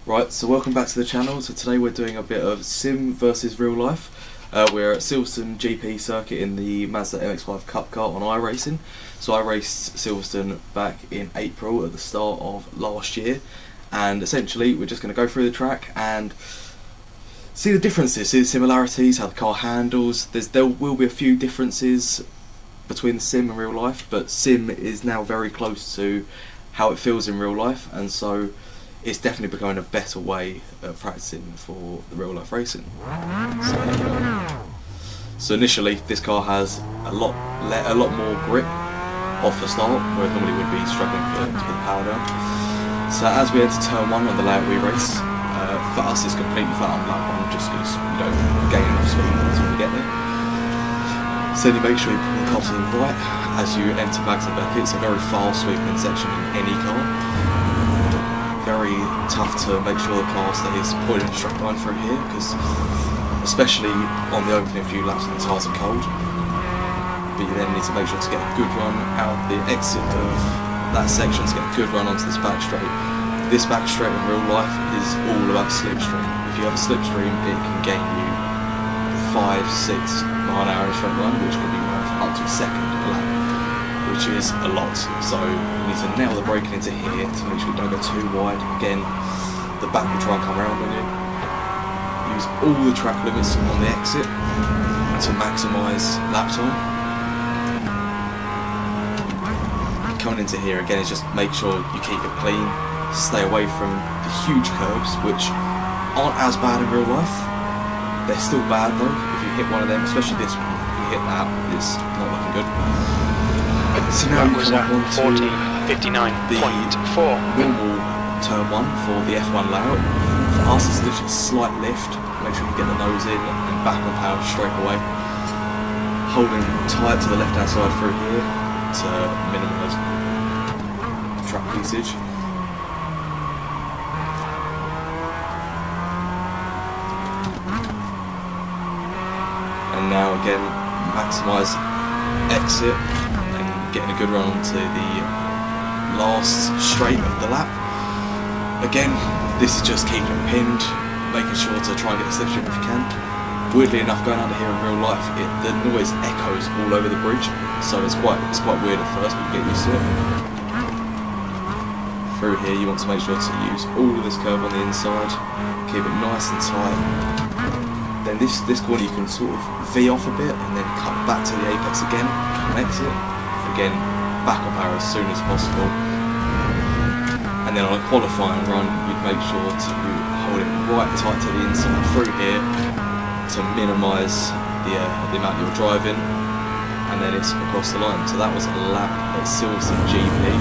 Right, so welcome back to the channel. So today we're doing a bit of sim versus real life. We're at Silverstone GP circuit in the Mazda MX-5 Cup car on iRacing. So I raced Silverstone back in April at the start of last year, and essentially we're just going to go through the track and see the differences, see the similarities, how the car handles. There will be a few differences between the sim and real life, but sim is now very close to how it feels in real life, and so it's definitely becoming a better way of practicing for the real life racing. So initially this car has a lot more grip off the start, where it normally would be struggling to put the power down. So as we enter turn 1 on the layout we race, for us it's completely flat on lap 1 just because we don't gain enough speed until we get there. So then you make sure you put the car to the right as you enter bags and beckett. It's a very fast sweeping section in any car. Very tough to make sure the car stays pointed in a straight line through here, because especially on the opening few laps when the tyres are cold, but you then need to make sure to get a good run out the exit of that section, to get a good run onto this back straight. This back straight in real life is all about slipstream. If you have a slipstream, it can gain you 5, 6 mile an hour in a straight line, which could be worth up to a second a lap, which is a lot. So you need to nail the braking into here to make sure you don't go too wide. Again, the back will try and come around on you. Use all the track limits on the exit to maximise lap time. Coming into here again is just make sure you keep it clean, stay away from the huge curves, which aren't as bad in real life. They're still bad though. If you hit one of them, especially this one, if you hit that, it's not looking good. So now you come up onto the normal turn 1 for the F1 layout. For us it's literally a slight lift, make sure you get the nose in and back on power straight away. Holding tight to the left hand side through here to minimise track usage. And now again, maximise exit, getting a good run onto the last straight of the lap. Again, this is just keeping it pinned, making sure to try and get the slipstream if you can. Weirdly enough, going under here in real life, the noise echoes all over the bridge, so it's quite weird at first, but you get used to it. Through here, you want to make sure to use all of this curve on the inside, keep it nice and tight. Then this corner you can sort of V off a bit and then cut back to the apex again and exit. Again, back on power as soon as possible. And then on a qualifying run, you'd make sure to hold it right tight to the inside through here to minimise the amount you're driving, and then it's across the line. So that was a lap at Silverstone GP.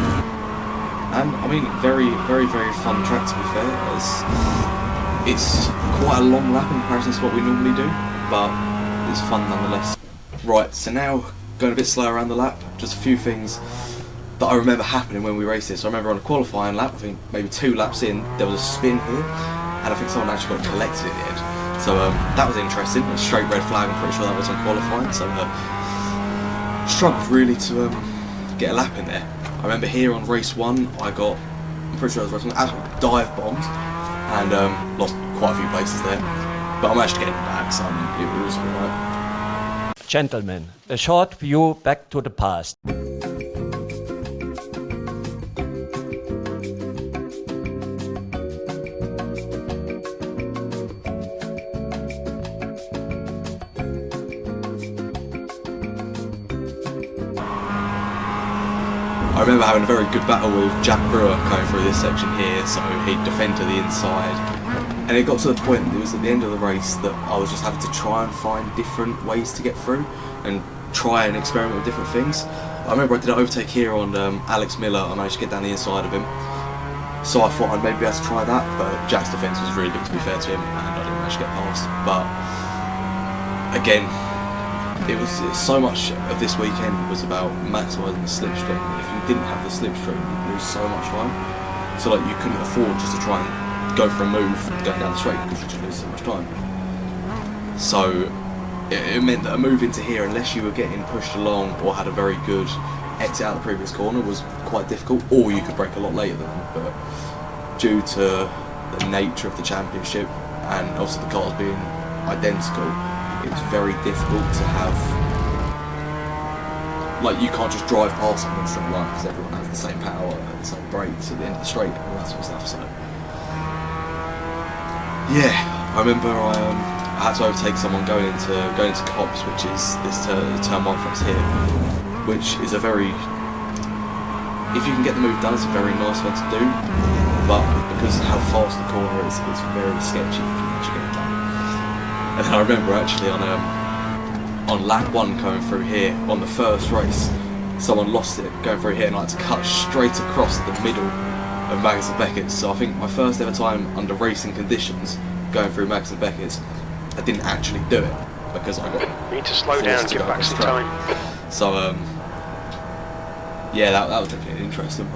And I mean, very fun track to be fair, as it's quite a long lap in comparison to what we normally do, but it's fun nonetheless. Right, so now going a bit slower around the lap, just a few things that I remember happening when we raced this. I remember on a qualifying lap, I think maybe 2 laps in, there was a spin here, and I think someone actually got collected in the end. So that was interesting, a straight red flag, I'm pretty sure that was on qualifying, so struggled really to get a lap in there. I remember here on race 1, I'm pretty sure I was racing, absolutely dive bombed, and lost quite a few places there, but I managed to get it back, so it was alright. Gentlemen, a short view back to the past. I remember having a very good battle with Jack Brewer going through this section here, so he'd defend to the inside. And it got to the point, it was at the end of the race, that I was just having to try and find different ways to get through and try and experiment with different things. I remember I did an overtake here on Alex Miller. I managed to get down the inside of him. So I thought I'd maybe be able to try that, but Jack's defence was really good to be fair to him, and I didn't manage to get past. But again, it was so much of this weekend was about maximising the slipstream. If you didn't have the slipstream, you'd lose so much time. So like you couldn't afford just to try and go for a move going down the straight because you just lose so much time. So it meant that a move into here, unless you were getting pushed along or had a very good exit out the previous corner, was quite difficult, or you could brake a lot later than them. But due to the nature of the championship, and obviously the cars being identical, it's very difficult to have, like, you can't just drive past someone in a straight line because everyone has the same power and the same brakes at the end of the straight and all that sort of stuff. So yeah, I remember I had to overtake someone going into Cops, which is this turn 1 for us here, which is a very, if you can get the move done, it's a very nice one to do, but because of how fast the corner is, it's very sketchy if you can actually get it done. And then I remember actually on lap 1 going through here, on the first race, someone lost it going through here and I had to cut straight across the middle of Magnus and Beckett's. So I think my first ever time under racing conditions going through Magnus and Beckett's, I didn't actually do it because I got, you need to slow down and give back some time. So yeah, that was definitely interesting.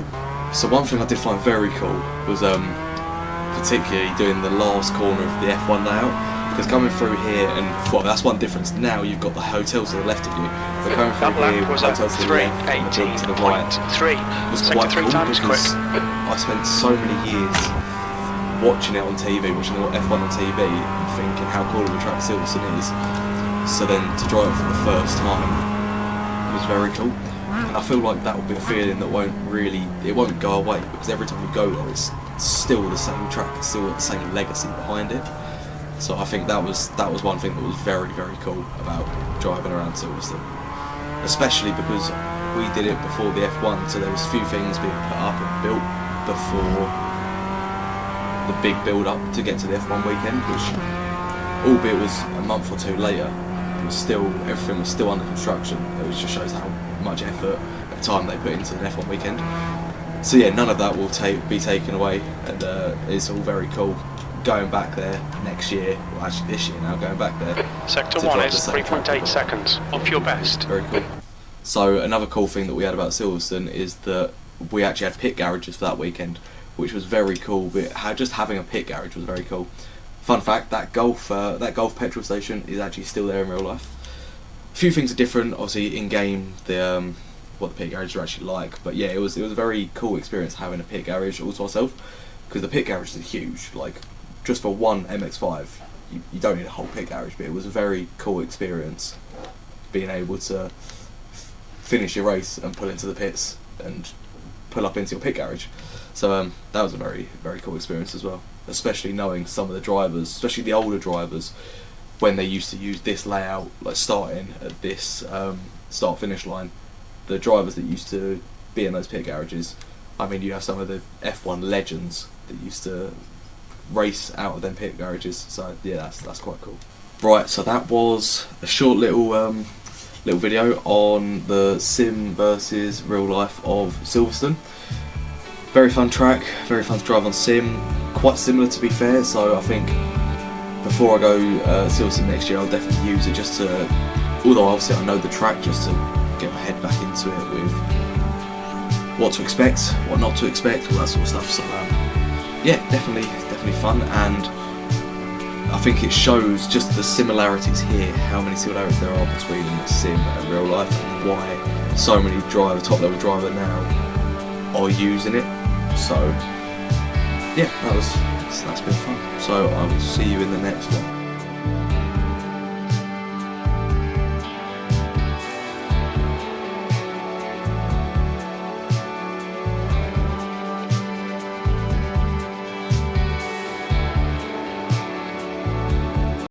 So one thing I did find very cool was particularly doing the last corner of the F1 layout, because coming through here, and well, that's one difference. Now you've got the hotel to the left of you, but going through here with the hotel to the left and the building to the right was quite cool because I spent so many years watching it on TV, watching F1 on TV, and thinking how cool of a track Silverstone is. So then to drive it for the first time was very cool, and I feel like that will be a feeling that won't go away, because every time you go there, it's still the same track, it's still got the same legacy behind it. So I think that was one thing that was very, very cool about driving around Silverstone, especially because we did it before the F1, so there was a few things being put up and built before the big build up to get to the F1 weekend, which, albeit was a month or two later, everything was still under construction. It just shows how much effort and time they put into the F1 weekend. So yeah, none of that will be taken away, and it's all very cool. Going back there next year, well actually this year now, going back there. Sector 1 is 3.8 seconds off your best. Very cool. So another cool thing that we had about Silverstone is that we actually had pit garages for that weekend, which was very cool. But just having a pit garage was very cool. Fun fact: that Golf petrol station is actually still there in real life. A few things are different, obviously in game. What the pit garages are actually like, but yeah, it was a very cool experience having a pit garage all to ourselves, because the pit garage is huge. Like, just for one MX-5, you don't need a whole pit garage, but it was a very cool experience being able to finish your race and pull into the pits and pull up into your pit garage. So that was a very, very cool experience as well, especially knowing some of the drivers, especially the older drivers, when they used to use this layout, like starting at this start-finish line, the drivers that used to be in those pit garages. I mean, you have some of the F1 legends that used to race out of them pit garages. So yeah, that's quite cool. Right, so that was a short little video on the sim versus real life of Silverstone. Very fun track, very fun to drive on sim. Quite similar, to be fair. So I think before I go Silverstone next year, I'll definitely use it just to, although obviously I know the track, just to get my head back into it with what to expect, what not to expect, all that sort of stuff. So yeah, definitely fun, and I think it shows just the similarities here, how many similarities there are between sim and real life, and why so many top level drivers now are using it. So yeah, that's been fun. So I will see you in the next one.